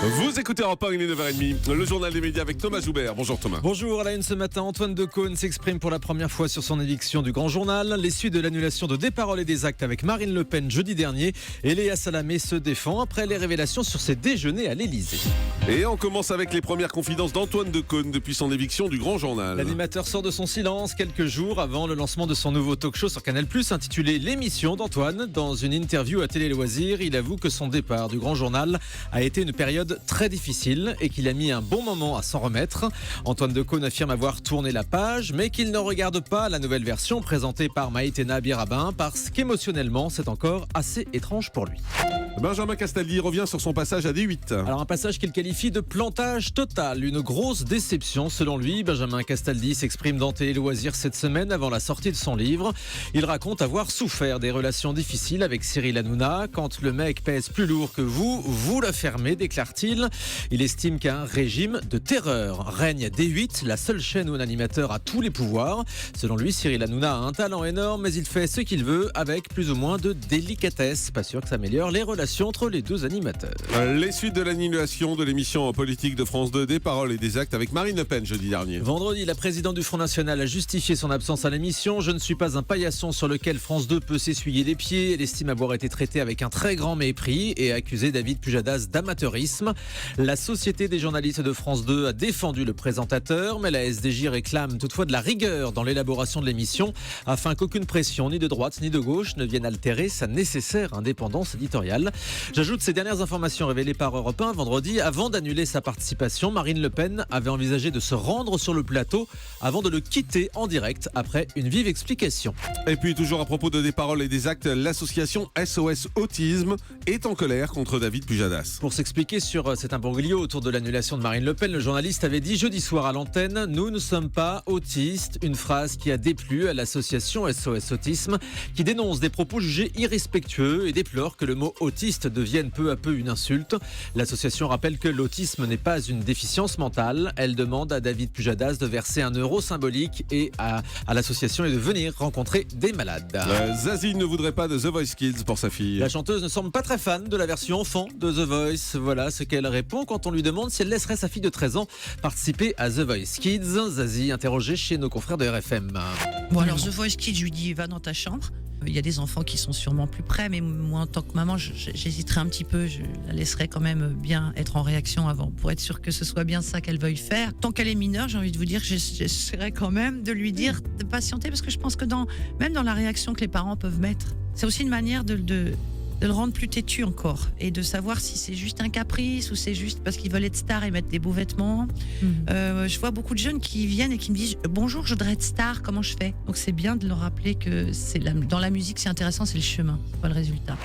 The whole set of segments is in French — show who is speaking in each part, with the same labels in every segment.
Speaker 1: Vous écoutez Europe 1, il est 9h30, le journal des médias avec Thomas Joubert. Bonjour Thomas.
Speaker 2: Bonjour, à la une ce matin, Antoine Decaune s'exprime pour la première fois sur son éviction du Grand Journal. Les suites de l'annulation de Des paroles et des actes avec Marine Le Pen jeudi dernier. Et Léa Salamé se défend après les révélations sur ses déjeuners à l'Elysée.
Speaker 1: Et on commence avec les premières confidences d'Antoine Decaune depuis son éviction du Grand Journal.
Speaker 2: L'animateur sort de son silence quelques jours avant le lancement de son nouveau talk-show sur Canal+, intitulé L'émission d'Antoine. Dans une interview à Télé Loisirs, il avoue que son départ du Grand Journal a été une période très difficile et qu'il a mis un bon moment à s'en remettre. Antoine Decaune affirme avoir tourné la page, mais qu'il ne regarde pas la nouvelle version présentée par Maïtena Birabin parce qu'émotionnellement, c'est encore assez étrange pour lui.
Speaker 1: Benjamin Castaldi revient sur son passage à D8.
Speaker 2: Alors un passage qu'il qualifie de plantage total, une grosse déception selon lui. Benjamin Castaldi s'exprime dans Télé Loisirs cette semaine avant la sortie de son livre. Il raconte avoir souffert des relations difficiles avec Cyril Hanouna. Quand le mec pèse plus lourd que vous, vous la fermez, déclare-t-il. Il estime qu'un régime de terreur règne à D8, la seule chaîne où un animateur a tous les pouvoirs. Selon lui, Cyril Hanouna a un talent énorme, mais il fait ce qu'il veut avec plus ou moins de délicatesse. Pas sûr que ça améliore les relations entre les deux animateurs.
Speaker 1: Les suites de l'annulation de l'émission politique de France 2, Des paroles et des actes avec Marine Le Pen jeudi dernier.
Speaker 2: Vendredi, la présidente du Front National a justifié son absence à l'émission. Je ne suis pas un paillasson sur lequel France 2 peut s'essuyer les pieds. Elle estime avoir été traitée avec un très grand mépris et a accusé David Pujadas d'amateurisme. La Société des journalistes de France 2 a défendu le présentateur, mais la SDJ réclame toutefois de la rigueur dans l'élaboration de l'émission afin qu'aucune pression, ni de droite ni de gauche, ne vienne altérer sa nécessaire indépendance éditoriale. J'ajoute ces dernières informations révélées par Europe 1 vendredi. Avant d'annuler sa participation, Marine Le Pen avait envisagé de se rendre sur le plateau avant de le quitter en direct après une vive explication.
Speaker 1: Et puis toujours à propos de Des paroles et des actes, l'association SOS Autisme est en colère contre David Pujadas.
Speaker 2: Pour s'expliquer sur cet imbroglio autour de l'annulation de Marine Le Pen, le journaliste avait dit jeudi soir à l'antenne « Nous ne sommes pas autistes », une phrase qui a déplu à l'association SOS Autisme qui dénonce des propos jugés irrespectueux et déplore que le mot autiste devienne peu à peu une insulte. L'association rappelle que l'autisme n'est pas une déficience mentale. Elle demande à David Pujadas de verser un euro symbolique et à l'association et de venir rencontrer des malades.
Speaker 1: Zazie ne voudrait pas de The Voice Kids pour sa fille.
Speaker 2: La chanteuse ne semble pas très fan de la version enfant de The Voice. Voilà ce qu'elle répond quand on lui demande si elle laisserait sa fille de 13 ans participer à The Voice Kids. Zazie interrogée chez nos confrères de RFM.
Speaker 3: Bon alors The Voice Kids, je lui dis va dans ta chambre. Il y a des enfants qui sont sûrement plus près, mais moi en tant que maman j'hésiterais un petit peu, je la laisserais quand même bien être en réaction avant pour être sûr que ce soit bien ça qu'elle veuille faire. Tant qu'elle est mineure, j'ai envie de vous dire, j'essaierais quand même de lui dire de patienter, parce que je pense que même dans la réaction que les parents peuvent mettre, c'est aussi une manière de le rendre plus têtu encore et de savoir si c'est juste un caprice ou c'est juste parce qu'ils veulent être stars et mettre des beaux vêtements. Je vois beaucoup de jeunes qui viennent et qui me disent bonjour, je voudrais être star, comment je fais? Donc c'est bien de leur rappeler que dans la musique c'est intéressant, c'est le chemin, c'est pas le résultat.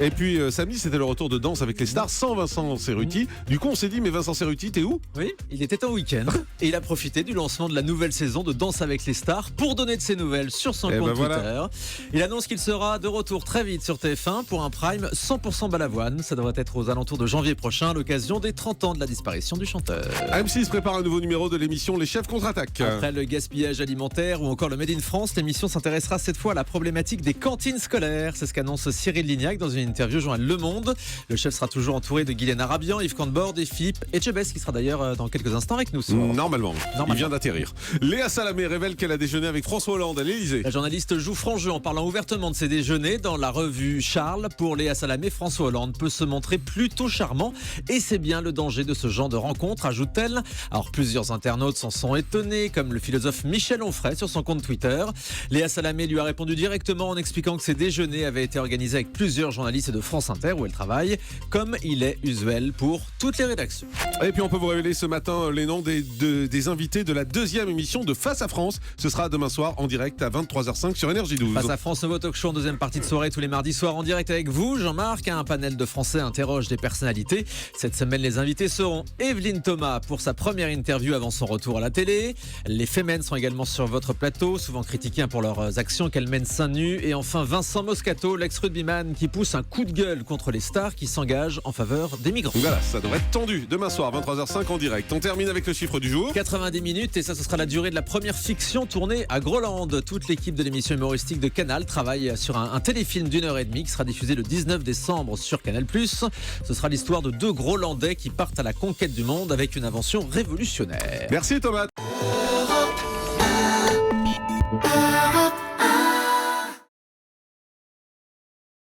Speaker 1: Et puis samedi, c'était le retour de Danse avec les stars sans Vincent Cerruti. Du coup, on s'est dit, mais Vincent Cerruti, t'es où?
Speaker 2: Oui, il était en week-end et il a profité du lancement de la nouvelle saison de Danse avec les stars pour donner de ses nouvelles sur son compte Twitter. Voilà. Il annonce qu'il sera de retour très vite sur TF1 pour un prime 100% Balavoine. Ça devrait être aux alentours de janvier prochain, à l'occasion des 30 ans de la disparition du chanteur.
Speaker 1: M6 prépare un nouveau numéro de l'émission Les Chefs contre-attaquent.
Speaker 2: Après le gaspillage alimentaire ou encore le Made in France, l'émission s'intéressera cette fois à la problématique des cantines scolaires. C'est ce qu'annonce Cyril Lignac dans une interview journal Le Monde. Le chef sera toujours entouré de Guylaine Arabian, Yves Cantbord et Philippe Etchebest qui sera d'ailleurs dans quelques instants avec nous.
Speaker 1: Normalement. Il vient d'atterrir. Léa Salamé révèle qu'elle a déjeuné avec François Hollande à l'Elysée.
Speaker 2: La journaliste joue franc jeu en parlant ouvertement de ses déjeuners dans la revue Charles. Pour Léa Salamé, François Hollande peut se montrer plutôt charmant et c'est bien le danger de ce genre de rencontre, ajoute-t-elle. Alors plusieurs internautes s'en sont étonnés, comme le philosophe Michel Onfray sur son compte Twitter. Léa Salamé lui a répondu directement en expliquant que ses déjeuners avaient été organisés avec plusieurs journalistes de France Inter où elle travaille, comme il est usuel pour toutes les rédactions.
Speaker 1: Et puis on peut vous révéler ce matin les noms des invités de la deuxième émission de Face à France. Ce sera demain soir en direct à 23h05 sur Énergie 12.
Speaker 2: Face à France, nouveau talk show en deuxième partie de soirée tous les mardis soirs en direct avec vous. Jean-Marc, un panel de Français interroge des personnalités. Cette semaine, les invités seront Evelyne Thomas pour sa première interview avant son retour à la télé. Les Femmes sont également sur votre plateau, souvent critiqués pour leurs actions qu'elles mènent seins nus. Et enfin Vincent Moscato, l'ex-rugbyman qui pousse un coup de gueule contre les stars qui s'engagent en faveur des migrants.
Speaker 1: Voilà, ça devrait être tendu. Demain soir, 23h05 en direct. On termine avec le chiffre du jour.
Speaker 2: 90 minutes et ça, ce sera la durée de la première fiction tournée à Groland. Toute l'équipe de l'émission humoristique de Canal travaille sur un téléfilm d'1h30 qui sera diffusé le 19 décembre sur Canal+. Ce sera l'histoire de 2 Grolandais qui partent à la conquête du monde avec une invention révolutionnaire.
Speaker 1: Merci Thomas.
Speaker 4: Europe 1.